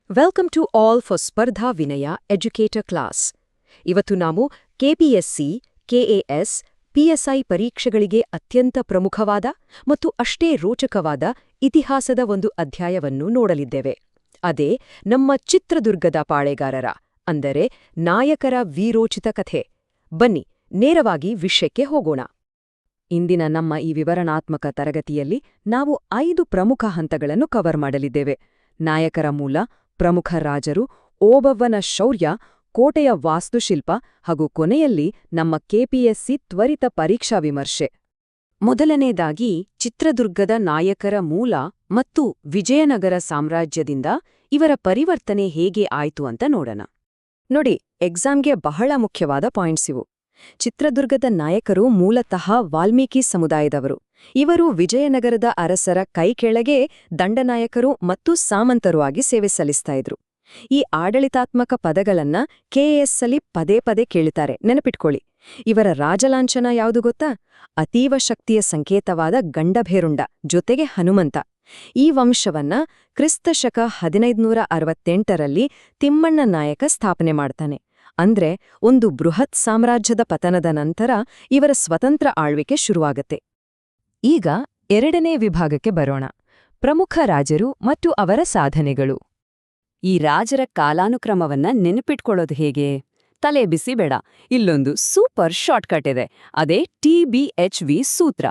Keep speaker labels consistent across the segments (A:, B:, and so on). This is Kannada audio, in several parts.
A: ವೆಲ್ಕಮ್ ಟು ಆಲ್ ಫಾರ್ ಸ್ಪರ್ಧಾ ವಿನಯ ಎಜುಕೇಟರ್ ಕ್ಲಾಸ್. ಇವತ್ತು ನಾವು ಕೆಪಿಎಸ್ಸಿ, ಕೆಎಎಸ್, ಪಿಎಸ್ಐ ಪರೀಕ್ಷೆಗಳಿಗೆ ಅತ್ಯಂತ ಪ್ರಮುಖವಾದ ಮತ್ತು ಅಷ್ಟೇ ರೋಚಕವಾದ ಇತಿಹಾಸದ ಒಂದು ಅಧ್ಯಾಯವನ್ನು ನೋಡಲಿದ್ದೇವೆ. ಅದೇ ನಮ್ಮ ಚಿತ್ರದುರ್ಗದ ಪಾಳೆಗಾರರ, ಅಂದರೆ ನಾಯಕರ ವೀರೋಚಿತ ಕಥೆ. ಬನ್ನಿ, ನೇರವಾಗಿ ವಿಷಯಕ್ಕೆ ಹೋಗೋಣ. ಇಂದಿನ ನಮ್ಮ ಈ ವಿವರಣಾತ್ಮಕ ತರಗತಿಯಲ್ಲಿ ನಾವು 5 ಪ್ರಮುಖ ಹಂತಗಳನ್ನು ಕವರ್ ಮಾಡಲಿದ್ದೇವೆ. ನಾಯಕರ ಮೂಲ, ಪ್ರಮುಖ ರಾಜರು, ಓಬವ್ವನ ಶೌರ್ಯ, ಕೋಟೆಯ ವಾಸ್ತುಶಿಲ್ಪ ಹಾಗೂ ಕೊನೆಯಲ್ಲಿ ನಮ್ಮ ಕೆಪಿಎಸ್ಸಿ ತ್ವರಿತ ಪರೀಕ್ಷಾ ವಿಮರ್ಶೆ. ಮೊದಲನೇದಾಗಿ ಚಿತ್ರದುರ್ಗದ ನಾಯಕರ ಮೂಲ ಮತ್ತು ವಿಜಯನಗರ ಸಾಮ್ರಾಜ್ಯದಿಂದ ಇವರ ಪರಿವರ್ತನೆ ಹೇಗೆ ಆಯ್ತು ಅಂತ ನೋಡೋಣ. ನೋಡಿ, ಎಕ್ಸಾಮ್ಗೆ ಬಹಳ ಮುಖ್ಯವಾದ ಪಾಯಿಂಟ್ಸ್ ಇವು. ಚಿತ್ರದುರ್ಗದ ನಾಯಕರು ಮೂಲತಃ ವಾಲ್ಮೀಕಿ ಸಮುದಾಯದವರು. ಇವರು ವಿಜಯನಗರದ ಅರಸರ ಕೈಕೆಳಗೆ ದಂಡನಾಯಕರು ಮತ್ತು ಸಾಮಂತರು ಆಗಿ ಸೇವೆ ಸಲ್ಲಿಸ್ತಾ ಇದ್ರು. ಈ ಆಡಳಿತಾತ್ಮಕ ಪದಗಳನ್ನ ಕೆಎಎಸ್ಸಲ್ಲಿ ಪದೇ ಪದೇ ಕೇಳುತ್ತಾರೆ, ನೆನಪಿಟ್ಕೊಳ್ಳಿ. ಇವರ ರಾಜಲಾಂಛನ ಯಾವುದು ಗೊತ್ತಾ? ಅತೀವ ಶಕ್ತಿಯ ಸಂಕೇತವಾದ ಗಂಡಭೇರುಂಡ ಜೊತೆಗೆ ಹನುಮಂತ. ಈ ವಂಶವನ್ನ ಕ್ರಿಸ್ತಶಕ 1568ರಲ್ಲಿ ತಿಮ್ಮಣ್ಣ ನಾಯಕ ಸ್ಥಾಪನೆ ಮಾಡ್ತಾನೆ. ಅಂದ್ರೆ ಒಂದು ಬೃಹತ್ ಸಾಮ್ರಾಜ್ಯದ ಪತನದ ನಂತರ ಇವರ ಸ್ವತಂತ್ರ ಆಳ್ವಿಕೆ ಶುರುವಾಗತ್ತೆ. ಈಗ ಎರಡನೇ ವಿಭಾಗಕ್ಕೆ ಬರೋಣ, ಪ್ರಮುಖ ರಾಜರು ಮತ್ತು ಅವರ ಸಾಧನೆಗಳು. ಈ ರಾಜರ ಕಾಲಾನುಕ್ರಮವನ್ನ ನೆನಪಿಟ್ಕೊಳ್ಳೋದು ಹೇಗೆ? ತಲೆ ಬಿಸಿ ಬೇಡ, ಇಲ್ಲೊಂದು ಸೂಪರ್ ಶಾರ್ಟ್ಕಟ್ ಇದೆ. ಅದೇ TBHV ಸೂತ್ರ.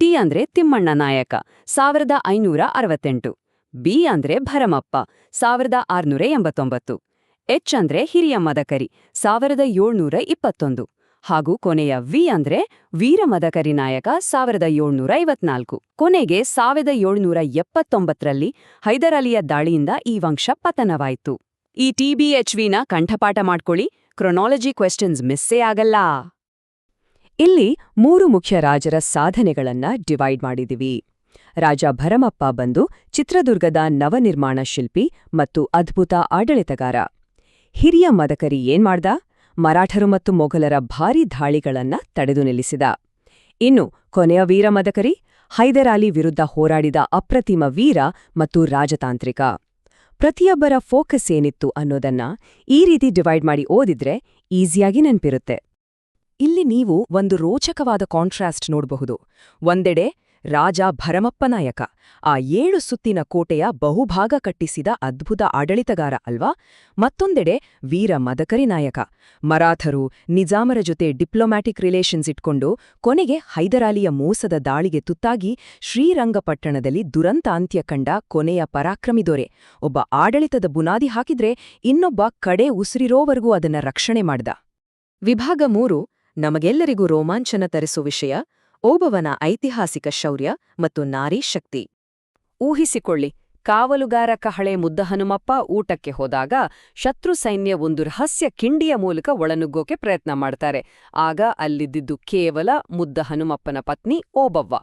A: ಟಿ ಅಂದ್ರೆ ತಿಮ್ಮಣ್ಣ ನಾಯಕ, 1568. ಬಿ ಅಂದ್ರೆ ಭರಮಪ್ಪ, 1689. ಎಚ್ ಅಂದ್ರೆ ಹಿರಿಯ ಮದಕರಿ, 1721. ಹಾಗೂ ಕೊನೆಯ ವಿ ಅಂದ್ರೆ ವೀರ ಮದಕರಿ ನಾಯಕ, 1754. ಕೊನೆಗೆ 1779ರಲ್ಲಿ ಹೈದರಾಲಿಯ ದಾಳಿಯಿಂದ ಈ ವಂಶ ಪತನವಾಯಿತು. ಈ TBHVನ ಕಂಠಪಾಠ ಮಾಡ್ಕೊಳ್ಳಿ, ಕ್ರೊನಾಲಜಿ ಕ್ವೆಶ್ಚನ್ಸ್ ಮಿಸ್ಸೇ ಆಗಲ್ಲ. ಇಲ್ಲಿ 3 ಮುಖ್ಯ ರಾಜರ ಸಾಧನೆಗಳನ್ನ ಡಿವೈಡ್ ಮಾಡಿದಿವಿ. ರಾಜ ಭರಮಪ್ಪ ಬಂದು ಚಿತ್ರದುರ್ಗದ ನವನಿರ್ಮಾಣ ಶಿಲ್ಪಿ ಮತ್ತು ಅದ್ಭುತ ಆಡಳಿತಗಾರ. ಹಿರಿಯ ಮದಕರಿ ಏನ್ಮಾಡ್ದ? ಮರಾಠರು ಮತ್ತು ಮೊಘಲರ ಭಾರೀ ದಾಳಿಗಳನ್ನ ತಡೆದು ನಿಲ್ಲಿಸಿದ. ಇನ್ನು ಕೊನೆಯ ವೀರ ಮದಕರಿ ಹೈದರಾಲಿ ವಿರುದ್ಧ ಹೋರಾಡಿದ ಅಪ್ರತಿಮ ವೀರ ಮತ್ತು ರಾಜತಾಂತ್ರಿಕ. ಪ್ರತಿಯೊಬ್ಬರ ಫೋಕಸ್ ಏನಿತ್ತು ಅನ್ನೋದನ್ನ ಈ ರೀತಿ ಡಿವೈಡ್ ಮಾಡಿ ಓದಿದ್ರೆ ಈಸಿಯಾಗಿ ನೆನ್ಪಿರುತ್ತೆ. ಇಲ್ಲಿ ನೀವು ಒಂದು ರೋಚಕವಾದ ಕಾಂಟ್ರಾಸ್ಟ್ ನೋಡಬಹುದು. ಒಂದೆಡೆ ರಾಜ ಭರಮಪ್ಪ ನಾಯಕ, ಆ 7 ಸುತ್ತಿನ ಕೋಟೆಯ ಬಹುಭಾಗ ಕಟ್ಟಿಸಿದ ಅದ್ಭುತ ಆಡಳಿತಗಾರ ಅಲ್ವಾ? ಮತ್ತೊಂದೆಡೆ ವೀರ ಮದಕರಿ ನಾಯಕ, ಮರಾಠರು, ನಿಜಾಮರ ಜೊತೆ ಡಿಪ್ಲೊಮ್ಯಾಟಿಕ್ ರಿಲೇಷನ್ಸ್ ಇಟ್ಕೊಂಡು ಕೊನೆಗೆ ಹೈದರಾಲಿಯ ಮೋಸದ ದಾಳಿಗೆ ತುತ್ತಾಗಿ ಶ್ರೀರಂಗಪಟ್ಟಣದಲ್ಲಿ ದುರಂತಾಂತ್ಯ ಕಂಡ ಕೊನೆಯ ಪರಾಕ್ರಮಿ ದೊರೆ. ಒಬ್ಬ ಆಡಳಿತದ ಬುನಾದಿ ಹಾಕಿದ್ರೆ ಇನ್ನೊಬ್ಬ ಕಡೆ ಉಸಿರಿರೋವರೆಗೂ ಅದನ್ನ ರಕ್ಷಣೆ ಮಾಡ್ದ. ವಿಭಾಗ 3 ನಮಗೆಲ್ಲರಿಗೂ ರೋಮಾಂಚನ ತರಿಸೋ ವಿಷಯ, ಓಬವ್ವನ ಐತಿಹಾಸಿಕ ಶೌರ್ಯ ಮತ್ತು ನಾರಿ ಶಕ್ತಿ. ಊಹಿಸಿಕೊಳ್ಳಿ, ಕಾವಲುಗಾರ ಕಹಳೆ ಮುದ್ದ ಹನುಮಪ್ಪ ಊಟಕ್ಕೆ ಹೋದಾಗ ಶತ್ರು ಸೈನ್ಯ ಒಂದು ರಹಸ್ಯ ಕಿಂಡಿಯ ಮೂಲಕ ಒಳನುಗ್ಗೋಕೆ ಪ್ರಯತ್ನ ಮಾಡ್ತಾರೆ. ಆಗ ಅಲ್ಲಿದ್ದಿದ್ದು ಕೇವಲ ಮುದ್ದ ಹನುಮಪ್ಪನ ಪತ್ನಿ ಓಬವ್ವ.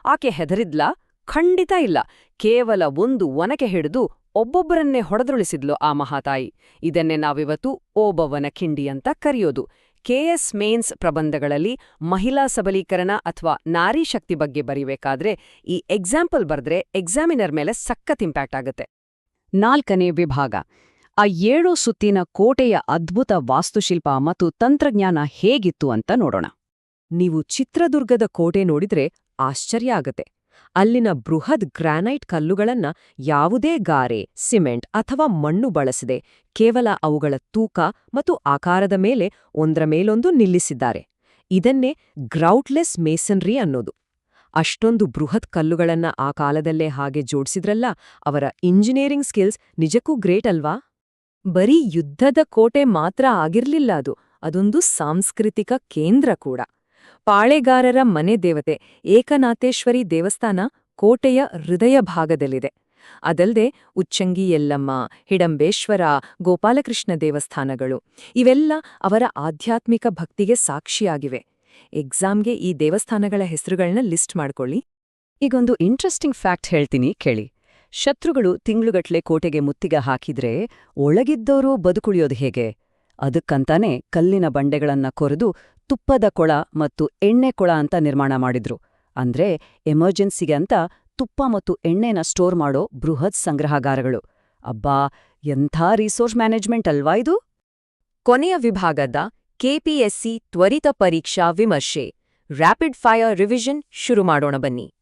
A: ಆಕೆ ಹೆದರಿದ್ಲಾ? ಖಂಡಿತ ಇಲ್ಲ. ಕೇವಲ ಒಂದು ಒನಕೆ ಹಿಡಿದು ಒಬ್ಬೊಬ್ಬರನ್ನೇ ಹೊಡೆದುರುಳಿಸಿದ್ಲು ಆ ಮಹಾತಾಯಿ. ಇದನ್ನೇ ನಾವಿವತ್ತು ಓಬವ್ವನ ಕಿಂಡಿ ಅಂತ ಕರೆಯೋದು. ಕೆಎಸ್ ಮೇನ್ಸ್ ಪ್ರಬಂಧಗಳಲ್ಲಿ ಮಹಿಳಾ ಸಬಲೀಕರಣ ಅಥವಾ ನಾರಿ ಶಕ್ತಿ ಬಗ್ಗೆ ಬರೀಬೇಕಾದ್ರೆ ಈ ಎಕ್ಸಾಂಪಲ್ ಬರೆದ್ರೆ ಎಕ್ಸಾಮಿನರ್ ಮೇಲೆ ಸಖತ್ ಇಂಪ್ಯಾಕ್ಟ್ ಆಗುತ್ತೆ. 4ನೇ ವಿಭಾಗ, ಆ 7 ಸುತ್ತಿನ ಕೋಟೆಯ ಅದ್ಭುತ ವಾಸ್ತುಶಿಲ್ಪ ಮತ್ತು ತಂತ್ರಜ್ಞಾನ ಹೇಗಿತ್ತು ಅಂತ ನೋಡೋಣ. ನೀವು ಚಿತ್ರದುರ್ಗದ ಕೋಟೆ ನೋಡಿದ್ರೆ ಆಶ್ಚರ್ಯ ಆಗತ್ತೆ. ಅಲ್ಲಿನ ಬೃಹದ್ ಗ್ರಾನೈಟ್ ಕಲ್ಲುಗಳನ್ನ ಯಾವುದೇ ಗಾರೆ, ಸಿಮೆಂಟ್ ಅಥವಾ ಮಣ್ಣು ಬಳಸದೆ ಕೇವಲ ಅವುಗಳ ತೂಕ ಮತ್ತು ಆಕಾರದ ಮೇಲೆ ಒಂದ್ರ ಮೇಲೊಂದು ನಿಲ್ಲಿಸಿದ್ದಾರೆ. ಇದನ್ನೇ ಗ್ರೌಟ್ಲೆಸ್ ಮೇಸನ್ರಿ ಅನ್ನೋದು. ಅಷ್ಟೊಂದು ಬೃಹತ್ ಕಲ್ಲುಗಳನ್ನ ಆ ಕಾಲದಲ್ಲೇ ಹಾಗೆ ಜೋಡಿಸಿದ್ರಲ್ಲ, ಅವರ ಇಂಜಿನಿಯರಿಂಗ್ ಸ್ಕಿಲ್ಸ್ ನಿಜಕ್ಕೂ ಗ್ರೇಟ್ ಅಲ್ವಾ? ಬರೀ ಯುದ್ಧದ ಕೋಟೆ ಮಾತ್ರ ಆಗಿರ್ಲಿಲ್ಲ ಅದು, ಅದೊಂದು ಸಾಂಸ್ಕೃತಿಕ ಕೇಂದ್ರ ಕೂಡ. ಪಾಳೆಗಾರರ ಮನೆ ದೇವತೆ ಏಕನಾಥೇಶ್ವರಿ ದೇವಸ್ಥಾನ ಕೋಟೆಯ ಹೃದಯ ಭಾಗದಲ್ಲಿದೆ. ಅದಲ್ಲದೆ ಉಚ್ಚಂಗಿ ಯಲ್ಲಮ್ಮ, ಹಿಡಂಬೇಶ್ವರ, ಗೋಪಾಲಕೃಷ್ಣ ದೇವಸ್ಥಾನಗಳು ಇವೆಲ್ಲ ಅವರ ಆಧ್ಯಾತ್ಮಿಕ ಭಕ್ತಿಗೆ ಸಾಕ್ಷಿಯಾಗಿವೆ. ಎಕ್ಸಾಮ್ಗೆ ಈ ದೇವಸ್ಥಾನಗಳ ಹೆಸರುಗಳನ್ನ ಲಿಸ್ಟ್ ಮಾಡ್ಕೊಳ್ಳಿ. ಈಗೊಂದು ಇಂಟ್ರೆಸ್ಟಿಂಗ್ ಫ್ಯಾಕ್ಟ್ ಹೇಳ್ತೀನಿ ಕೇಳಿ. ಶತ್ರುಗಳು ತಿಂಗಳುಗಟ್ಲೆ ಕೋಟೆಗೆ ಮುತ್ತಿಗೆ ಹಾಕಿದ್ರೆ ಒಳಗಿದ್ದವರು ಬದುಕುಳಿಯೋದು ಹೇಗೆ? ಅದಕ್ಕಂತಾನೆ ಕಲ್ಲಿನ ಬಂಡೆಗಳನ್ನ ಕೊರೆದು ತುಪ್ಪದ ಕೊಳ ಮತ್ತು ಎಣ್ಣೆ ಕೊಳ ಅಂತ ನಿರ್ಮಾಣ ಮಾಡಿದ್ರು. ಅಂದ್ರೆ ಎಮರ್ಜೆನ್ಸಿಗೆ ಅಂತ ತುಪ್ಪ ಮತ್ತು ಎಣ್ಣೆನ ಸ್ಟೋರ್ ಮಾಡೋ ಬೃಹತ್ ಸಂಗ್ರಹಗಾರಗಳು. ಅಬ್ಬಾ, ಎಂಥ ರಿಸೋರ್ಸ್ ಮ್ಯಾನೇಜ್ಮೆಂಟ್ ಅಲ್ವಾ ಇದು? ಕೊನೆಯ ವಿಭಾಗದ ಕೆಪಿಎಸ್ಸಿ ತ್ವರಿತ ಪರೀಕ್ಷಾ ವಿಮರ್ಶೆ ರ್ಯಾಪಿಡ್ ಫೈರ್ ರಿವಿಷನ್ ಶುರು ಮಾಡೋಣ ಬನ್ನಿ.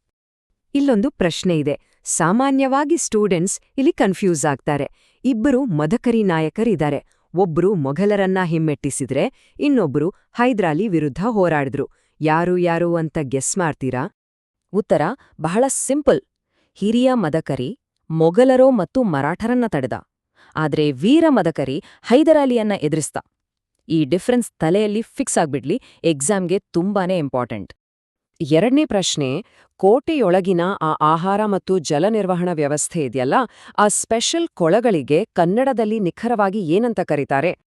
A: ಇಲ್ಲೊಂದು ಪ್ರಶ್ನೆ ಇದೆ. ಸಾಮಾನ್ಯವಾಗಿ ಸ್ಟೂಡೆಂಟ್ಸ್ ಇಲ್ಲಿ ಕನ್ಫ್ಯೂಸ್ ಆಗ್ತಾರೆ. ಇಬ್ಬರು ಮದಕರಿ ನಾಯಕರಿದ್ದಾರೆ. ಒಬ್ರು ಮೊಘಲರನ್ನ ಹಿಮ್ಮೆಟ್ಟಿಸಿದ್ರೆ ಇನ್ನೊಬ್ರು ಹೈದ್ರಾಲಿ ವಿರುದ್ಧ ಹೋರಾಡಿದ್ರು. ಯಾರು ಅಂತ ಗೆಸ್ ಮಾಡ್ತೀರಾ? ಉತ್ತರ ಬಹಳ ಸಿಂಪಲ್. ಹಿರಿಯ ಮದಕರಿ ಮೊಘಲರೋ ಮತ್ತು ಮರಾಠರನ್ನ ತಡೆದ. ಆದ್ರೆ ವೀರ ಮದಕರಿ ಹೈದರಾಲಿಯನ್ನ ಎದುರಿಸ್ದ. ಈ ಡಿಫರೆನ್ಸ್ ತಲೆಯಲ್ಲಿ ಫಿಕ್ಸ್ ಆಗ್ಬಿಡ್ಲಿ, ಎಕ್ಸಾಮ್ಗೆ ತುಂಬಾನೇ ಇಂಪಾರ್ಟೆಂಟ್. ಎರಡನೇ ಪ್ರಶ್ನೆ, ಕೋಟೆಯೊಳಗಿನ ಆ ಆಹಾರ ಮತ್ತು ಜಲ ನಿರ್ವಹಣಾ ವ್ಯವಸ್ಥೆ ಇದೆಯಲ್ಲ, ಆ ಸ್ಪೆಷಲ್ ಕೊಳಗಳಿಗೆ ಕನ್ನಡದಲ್ಲಿ ನಿಖರವಾಗಿ ಏನಂತ ಕರೀತಾರೆ?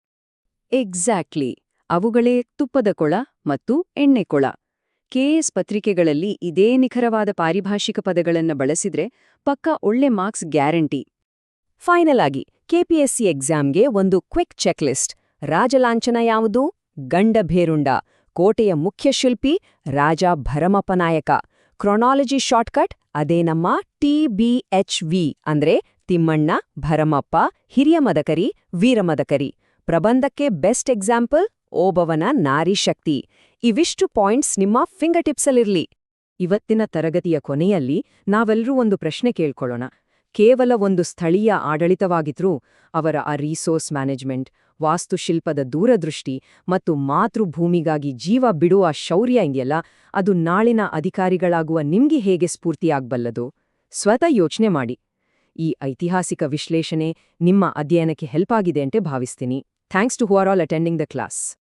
A: ಎಕ್ಸಾಕ್ಟ್ಲಿ, ಅವುಗಳೇ ತುಪ್ಪದ ಕೊಳ ಮತ್ತು ಎಣ್ಣೆ ಕೊಳ. ಕೆಎಸ್ ಪತ್ರಿಕೆಗಳಲ್ಲಿ ಇದೇ ನಿಖರವಾದ ಪಾರಿಭಾಷಿಕ ಪದಗಳನ್ನ ಬಳಸಿದ್ರೆ ಪಕ್ಕಾ ಒಳ್ಳೆ ಮಾರ್ಕ್ಸ್ ಗ್ಯಾರಂಟಿ. ಫೈನಲ್ ಆಗಿ ಕೆಪಿಎಸ್ಸಿ ಎಕ್ಸಾಮ್ಗೆ ಒಂದು ಕ್ವಿಕ್ ಚೆಕ್ಲಿಸ್ಟ್. ರಾಜಲಾಂಛನ ಯಾವುದು? ಗಂಡಭೇರುಂಡ. ಕೋಟೆಯ ಮುಖ್ಯ ಶಿಲ್ಪಿ ರಾಜ ಭರಮಪ್ಪನಾಯಕ. ಕ್ರೊನಾಲಜಿ ಶಾರ್ಟ್ಕಟ್ ಅದೇ ನಮ್ಮ TBHV ಅಂದ್ರೆ ತಿಮ್ಮಣ್ಣ, ಭರಮಪ್ಪ, ಹಿರಿಯ ಮದಕರಿ, ವೀರಮದಕರಿ. ಪ್ರಬಂಧಕ್ಕೆ best example ಓಬವ್ವನ Nari Shakti. ಇವಿಷ್ಟು ಪಾಯಿಂಟ್ಸ್ ನಿಮ್ಮ ಫಿಂಗರ್ ಟಿಪ್ಸಲ್ಲಿರ್ಲಿ. ಇವತ್ತಿನ ತರಗತಿಯ ಕೊನೆಯಲ್ಲಿ ನಾವೆಲ್ಲರೂ ಒಂದು ಪ್ರಶ್ನೆ ಕೇಳ್ಕೊಳ್ಳೋಣ. ಕೇವಲ ಒಂದು ಸ್ಥಳೀಯ ಆಡಳಿತವಾಗಿದ್ರೂ ಅವರ ಆ ರಿಸೋರ್ಸ್ ಮ್ಯಾನೇಜ್ಮೆಂಟ್, ವಾಸ್ತುಶಿಲ್ಪದ ದೂರದೃಷ್ಟಿ ಮತ್ತು ಮಾತೃಭೂಮಿಗಾಗಿ ಜೀವ ಬಿಡುವ ಶೌರ್ಯ ಇದೆಯಲ್ಲ, ಅದು ನಾಳಿನ ಅಧಿಕಾರಿಗಳಾಗುವ ನಿಮ್ಗೆ ಹೇಗೆ ಸ್ಫೂರ್ತಿಯಾಗಬಲ್ಲದು? ಸ್ವತಃ ಯೋಚನೆ ಮಾಡಿ. ಈ ಐತಿಹಾಸಿಕ ವಿಶ್ಲೇಷಣೆ ನಿಮ್ಮ ಅಧ್ಯಯನಕ್ಕೆ ಹೆಲ್ಪ್ ಆಗಿದೆ ಅಂತ ಭಾವಿಸ್ತೀನಿ. Thanks to who are all attending the class.